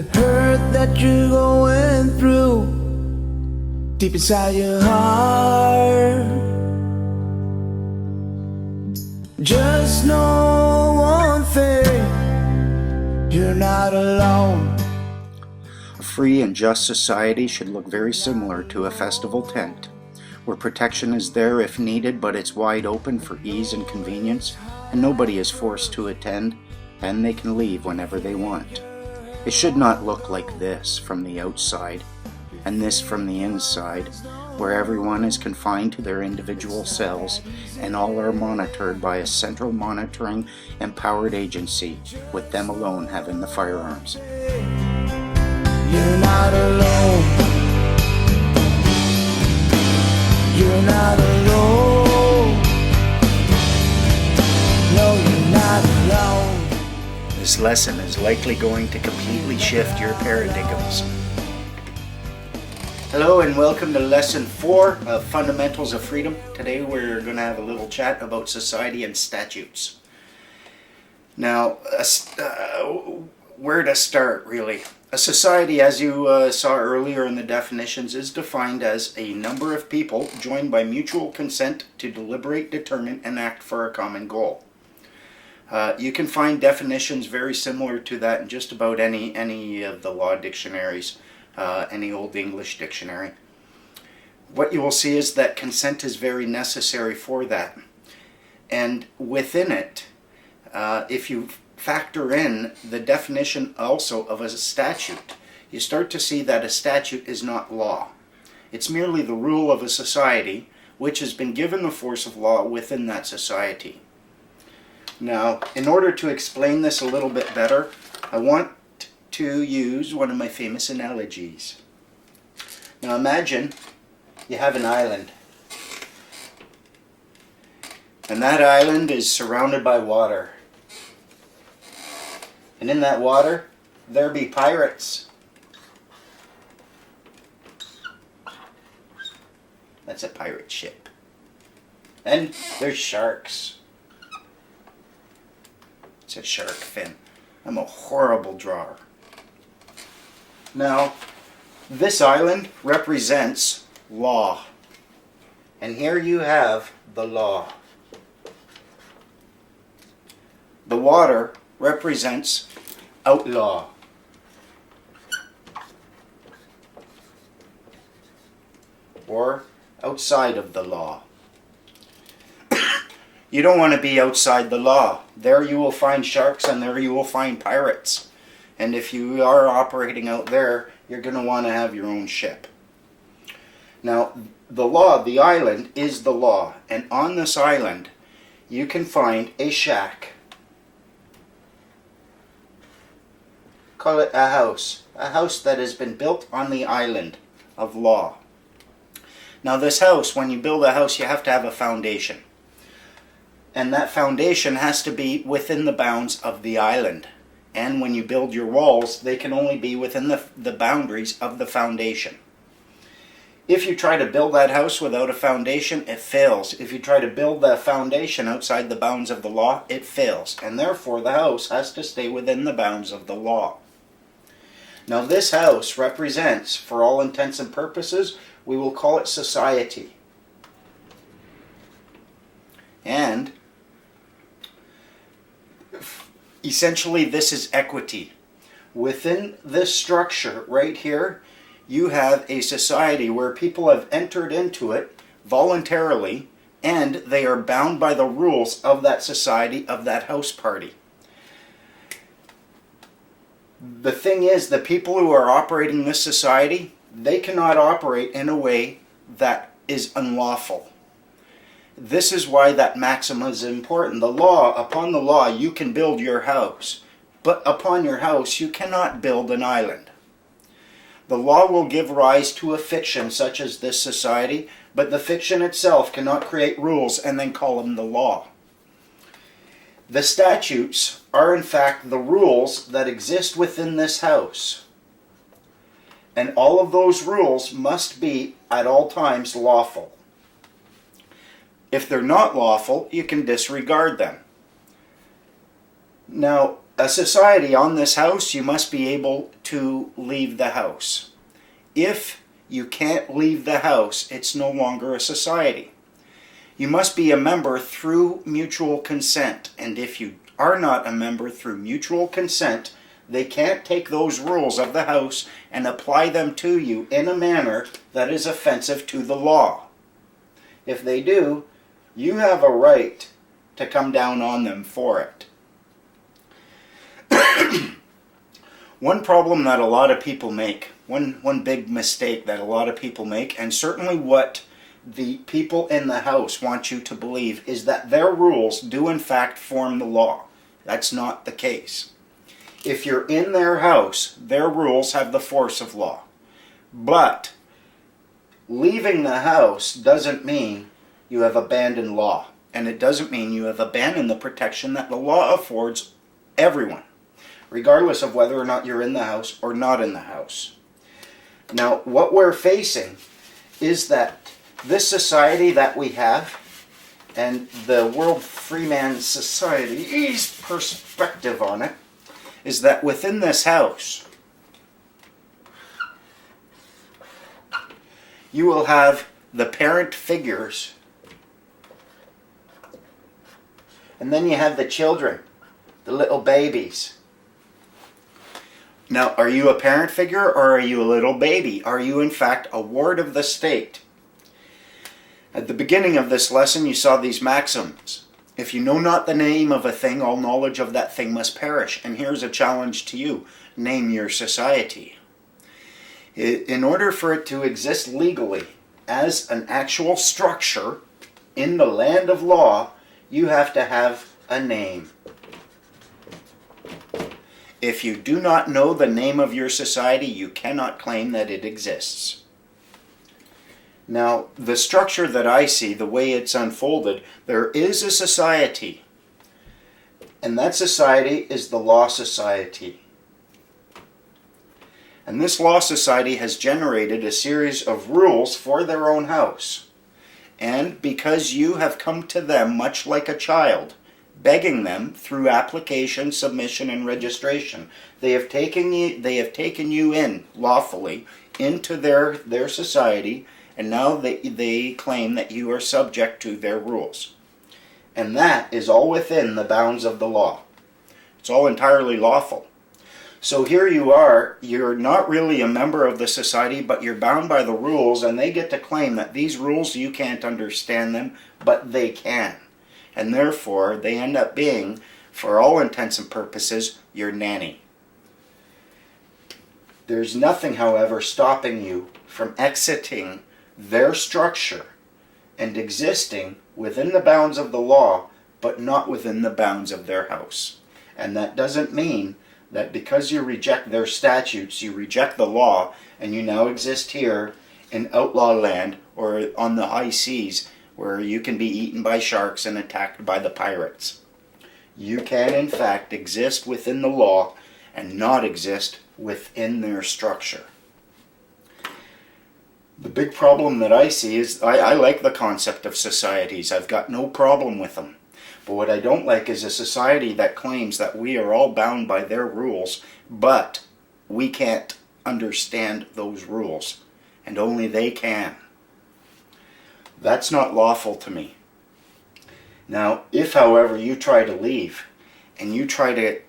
the hurt that you're going through deep inside your heart. Just know one thing, you're not alone. A free and just society should look very similar to a festival tent, where protection is there if needed, but it's wide open for ease and convenience, and nobody is forced to attend, and they can leave whenever they want. It should not look like this from the outside, and this from the inside, where everyone is confined to their individual cells, and all are monitored by a central monitoring empowered agency, with them alone having the firearms. You're not alone. You're not alone. No, you're not alone. This lesson is likely going to completely shift your paradigms. Hello and welcome to Lesson 4 of Fundamentals of Freedom. Today we're going to have a little chat about society and statutes. Now, where to start really? A society, as you saw earlier in the definitions, is defined as a number of people joined by mutual consent to deliberate, determine, and act for a common goal. You can find definitions very similar to that in just about any of the law dictionaries, any Old English dictionary. What you will see is that consent is very necessary for that. And within it, if you factor in the definition also of a statute, you start to see that a statute is not law. It's merely the rule of a society which has been given the force of law within that society. Now, in order to explain this a little bit better, I want to use one of my famous analogies. Now imagine you have an island, and that island is surrounded by water. And in that water, there be pirates. That's a pirate ship. And there's sharks. It's a shark fin. I'm a horrible drawer. Now, this island represents law. And here you have the law. The water represents outlaw. Or outside of the law. You don't want to be outside the law. There you will find sharks and there you will find pirates. And if you are operating out there, you're going to want to have your own ship. Now, the law, the island, is the law. And on this island, you can find a shack. Call it a house that has been built on the island of law. Now this house, when you build a house, you have to have a foundation. And that foundation has to be within the bounds of the island. And when you build your walls, they can only be within the boundaries of the foundation. If you try to build that house without a foundation, it fails. If you try to build the foundation outside the bounds of the law, it fails. And therefore the house has to stay within the bounds of the law. Now this house represents, for all intents and purposes, we will call it society. And essentially this is equity. Within this structure right here, you have a society where people have entered into it voluntarily and they are bound by the rules of that society, of that house party. The thing is, the people who are operating this society, they cannot operate in a way that is unlawful. This is why that maxim is important. The law, upon the law, you can build your house. But upon your house, you cannot build an island. The law will give rise to a fiction such as this society, but the fiction itself cannot create rules and then call them the law. The statutes are in fact the rules that exist within this house. And all of those rules must be at all times lawful. If they're not lawful, you can disregard them. Now, a society on this house, you must be able to leave the house. If you can't leave the house, it's no longer a society. You must be a member through mutual consent, and if you are not a member through mutual consent, they can't take those rules of the house and apply them to you in a manner that is offensive to the law. If they do, you have a right to come down on them for it. One problem that a lot of people make, one big mistake that a lot of people make, and certainly what the people in the house want you to believe, is that their rules do in fact form the law. That's not the case. If you're in their house, their rules have the force of law. But leaving the house doesn't mean you have abandoned law. And it doesn't mean you have abandoned the protection that the law affords everyone, regardless of whether or not you're in the house or not in the house. Now, what we're facing is that this society that we have, and the World Freeman Society's perspective on it, is that within this house, you will have the parent figures, and then you have the children, the little babies. Now, are you a parent figure or are you a little baby? Are you in fact a ward of the state? At the beginning of this lesson, you saw these maxims. If you know not the name of a thing, all knowledge of that thing must perish. And here's a challenge to you. Name your society. In order for it to exist legally as an actual structure in the land of law, you have to have a name. If you do not know the name of your society, you cannot claim that it exists. Now, the structure that I see, the way it's unfolded, there is a society. And that society is the Law Society. And this Law Society has generated a series of rules for their own house. And because you have come to them much like a child, begging them through application, submission, and registration, they have taken you in lawfully into their society, and now they claim that you are subject to their rules. And that is all within the bounds of the law. It's all entirely lawful. So here you are, you're not really a member of the society, but you're bound by the rules, and they get to claim that these rules, you can't understand them, but they can. And therefore, they end up being, for all intents and purposes, your nanny. There's nothing, however, stopping you from exiting their structure and existing within the bounds of the law, but not within the bounds of their house. And that doesn't mean that because you reject their statutes, you reject the law, and you now exist here in outlaw land or on the high seas where you can be eaten by sharks and attacked by the pirates. You can, in fact, exist within the law and not exist within their structure. The big problem that I see is I like the concept of societies. I've got no problem with them. But what I don't like is a society that claims that we are all bound by their rules, but we can't understand those rules, and only they can. That's not lawful to me. Now, if, however, you try to leave, and you try to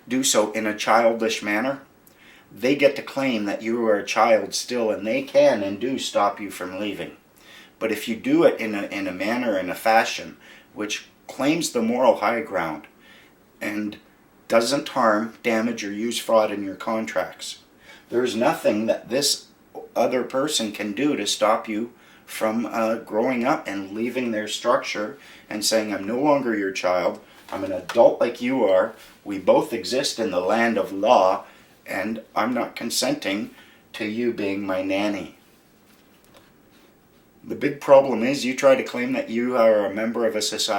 do so in a childish manner, they get to claim that you are a child still, and they can and do stop you from leaving. But if you do it in a manner, in a fashion, which claims the moral high ground and doesn't harm, damage, or use fraud in your contracts, there's nothing that this other person can do to stop you from growing up and leaving their structure and saying, I'm no longer your child, I'm an adult like you are, we both exist in the land of law, and I'm not consenting to you being my nanny. The big problem is you try to claim that you are a member of a society